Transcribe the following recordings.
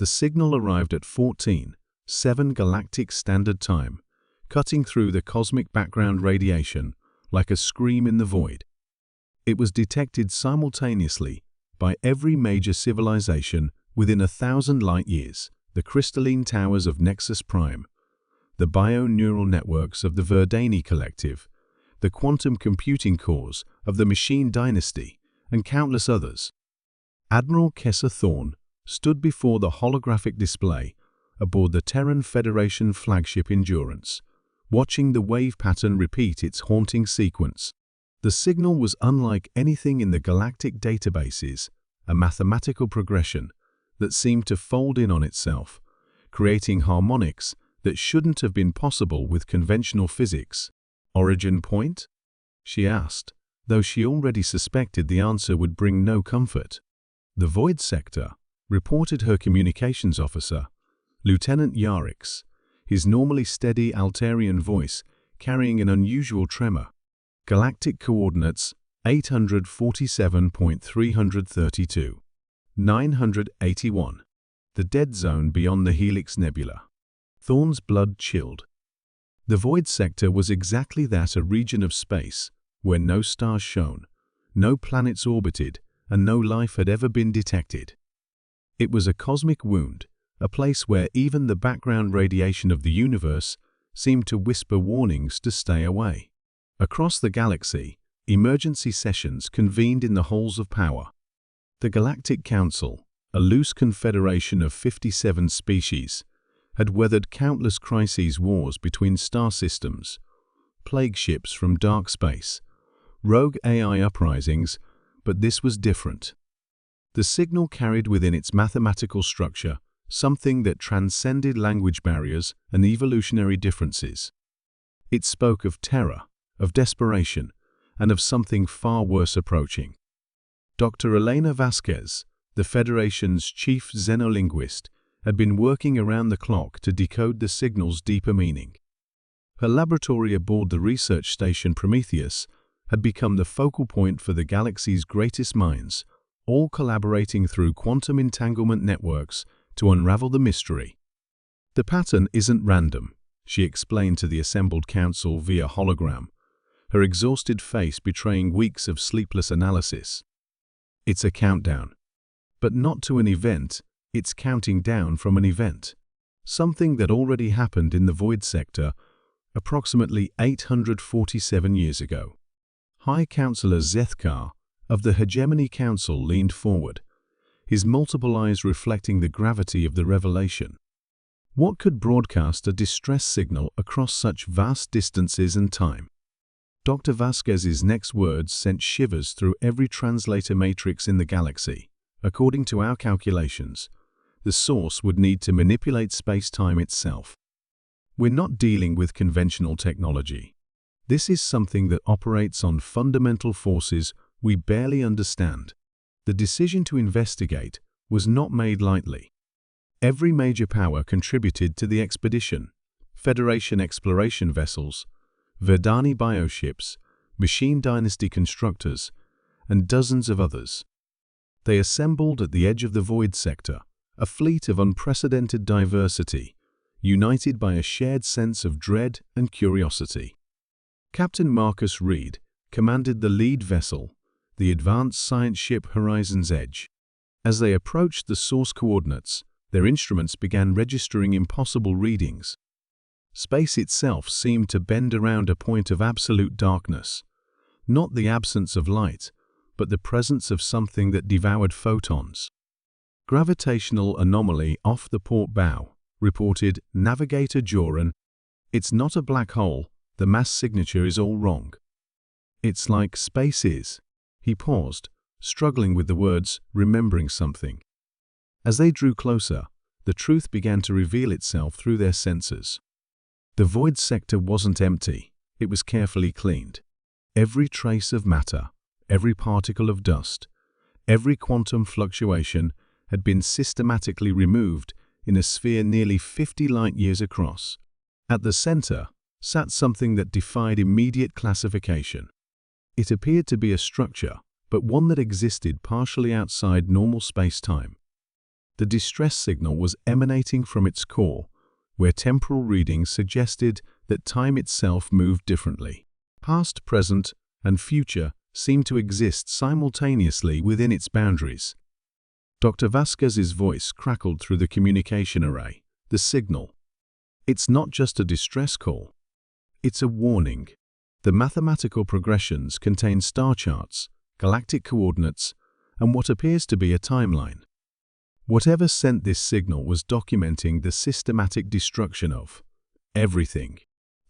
The signal arrived at 14:07 Galactic Standard Time, cutting through the cosmic background radiation like a scream in the void. It was detected simultaneously by every major civilization within 1,000 light-years: the crystalline towers of Nexus Prime, the bio-neural networks of the Verdani Collective, the quantum computing cores of the Machine Dynasty, and countless others. Admiral Kessa Thorne stood before the holographic display aboard the Terran Federation flagship Endurance, watching the wave pattern repeat its haunting sequence. The signal was unlike anything in the galactic databases, a mathematical progression that seemed to fold in on itself, creating harmonics that shouldn't have been possible with conventional physics. "Origin point?" she asked, though she already suspected the answer would bring no comfort. "The Void Sector," reported her communications officer, Lieutenant Yarix, his normally steady Altarian voice carrying an unusual tremor. "Galactic coordinates 847.332. 981. The dead zone beyond the Helix Nebula." Thorne's blood chilled. The Void Sector was exactly that, a region of space where no stars shone, no planets orbited, and no life had ever been detected. It was a cosmic wound, a place where even the background radiation of the universe seemed to whisper warnings to stay away. Across the galaxy, emergency sessions convened in the halls of power. The Galactic Council, a loose confederation of 57 species, had weathered countless crises, wars between star systems, plague ships from dark space, rogue AI uprisings, but this was different. The signal carried within its mathematical structure something that transcended language barriers and evolutionary differences. It spoke of terror, of desperation, and of something far worse approaching. Dr. Elena Vasquez, the Federation's chief xenolinguist, had been working around the clock to decode the signal's deeper meaning. Her laboratory aboard the research station Prometheus had become the focal point for the galaxy's greatest minds, all collaborating through quantum entanglement networks to unravel the mystery. "The pattern isn't random," she explained to the assembled council via hologram, her exhausted face betraying weeks of sleepless analysis. "It's a countdown. But not to an event, it's counting down from an event. Something that already happened in the Void Sector approximately 847 years ago." High Counselor Zethkar of the Hegemony Council leaned forward, his multiple eyes reflecting the gravity of the revelation. What could broadcast a distress signal across such vast distances and time? Dr. Vasquez's next words sent shivers through every translator matrix in the galaxy. "According to our calculations, the source would need to manipulate space-time itself. We're not dealing with conventional technology. This is something that operates on fundamental forces we barely understand." The decision to investigate was not made lightly. Every major power contributed to the expedition: Federation exploration vessels, Verdani bioships, Machine Dynasty constructors, and dozens of others. They assembled at the edge of the Void Sector, a fleet of unprecedented diversity, united by a shared sense of dread and curiosity. Captain Marcus Reed commanded the lead vessel, the advanced science ship Horizon's Edge. As they approached the source coordinates, their instruments began registering impossible readings. Space itself seemed to bend around a point of absolute darkness, not the absence of light, but the presence of something that devoured photons. "Gravitational anomaly off the port bow," reported Navigator Joran. "It's not a black hole, the mass signature is all wrong." "It's like space is." He paused, struggling with the words, remembering something. As they drew closer, the truth began to reveal itself through their sensors. The Void Sector wasn't empty, it was carefully cleaned. Every trace of matter, every particle of dust, every quantum fluctuation had been systematically removed in a sphere nearly 50 light-years across. At the center sat something that defied immediate classification. It appeared to be a structure, but one that existed partially outside normal space-time. The distress signal was emanating from its core, where temporal readings suggested that time itself moved differently. Past, present, and future seemed to exist simultaneously within its boundaries. Dr. Vasquez's voice crackled through the communication array. The signal. It's not just a distress call. It's a warning. The mathematical progressions contain star charts, galactic coordinates, and what appears to be a timeline. Whatever sent this signal was documenting the systematic destruction of everything.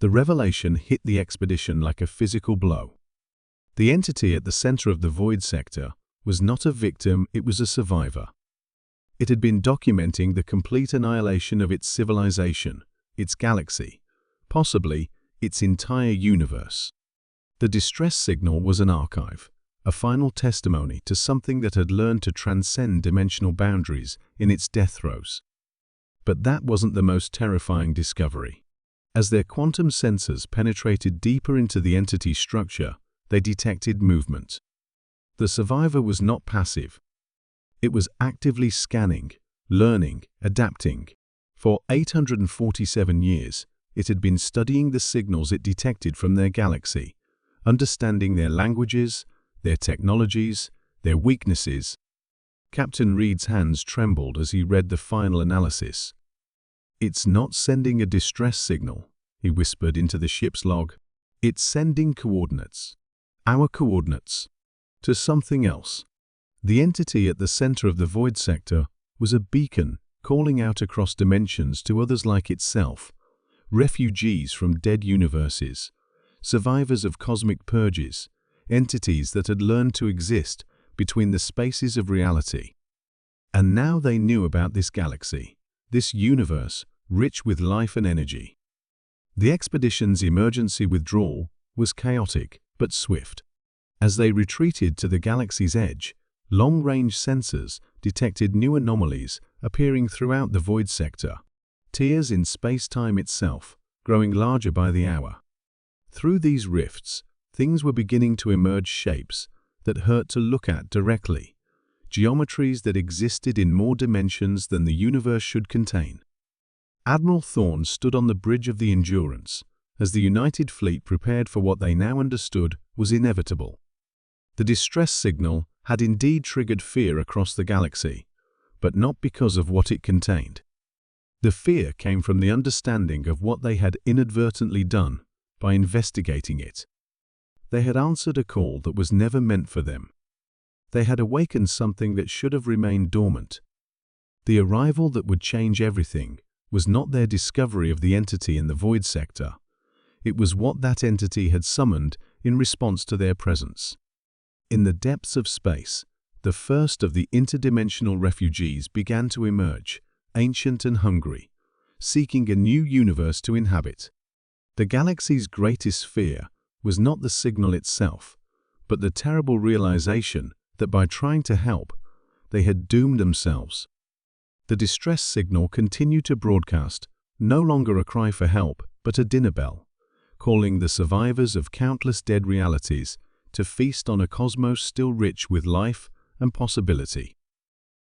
The revelation hit the expedition like a physical blow. The entity at the center of the void sector was not a victim, it was a survivor. It had been documenting the complete annihilation of its civilization, its galaxy, possibly its entire universe. The distress signal was an archive, a final testimony to something that had learned to transcend dimensional boundaries in its death throes. But that wasn't the most terrifying discovery. As their quantum sensors penetrated deeper into the entity's structure, they detected movement. The survivor was not passive. It was actively scanning, learning, adapting. For 847 years, it had been studying the signals it detected from their galaxy, understanding their languages, their technologies, their weaknesses. Captain Reed's hands trembled as he read the final analysis. "It's not sending a distress signal," he whispered into the ship's log. "It's sending coordinates. Our coordinates. To something else." The entity at the center of the void sector was a beacon calling out across dimensions to others like itself, refugees from dead universes, survivors of cosmic purges, entities that had learned to exist between the spaces of reality. And now they knew about this galaxy, this universe rich with life and energy. The expedition's emergency withdrawal was chaotic but swift. As they retreated to the galaxy's edge, long-range sensors detected new anomalies appearing throughout the void sector, tears in space-time itself, growing larger by the hour. Through these rifts, things were beginning to emerge, shapes that hurt to look at directly, geometries that existed in more dimensions than the universe should contain. Admiral Thorne stood on the bridge of the Endurance as the United Fleet prepared for what they now understood was inevitable. The distress signal had indeed triggered fear across the galaxy, but not because of what it contained. The fear came from the understanding of what they had inadvertently done by investigating it. They had answered a call that was never meant for them. They had awakened something that should have remained dormant. The arrival that would change everything was not their discovery of the entity in the void sector. It was what that entity had summoned in response to their presence. In the depths of space, the first of the interdimensional refugees began to emerge, ancient and hungry, seeking a new universe to inhabit. The galaxy's greatest fear was not the signal itself, but the terrible realization that by trying to help, they had doomed themselves. The distress signal continued to broadcast, no longer a cry for help, but a dinner bell, calling the survivors of countless dead realities to feast on a cosmos still rich with life and possibility.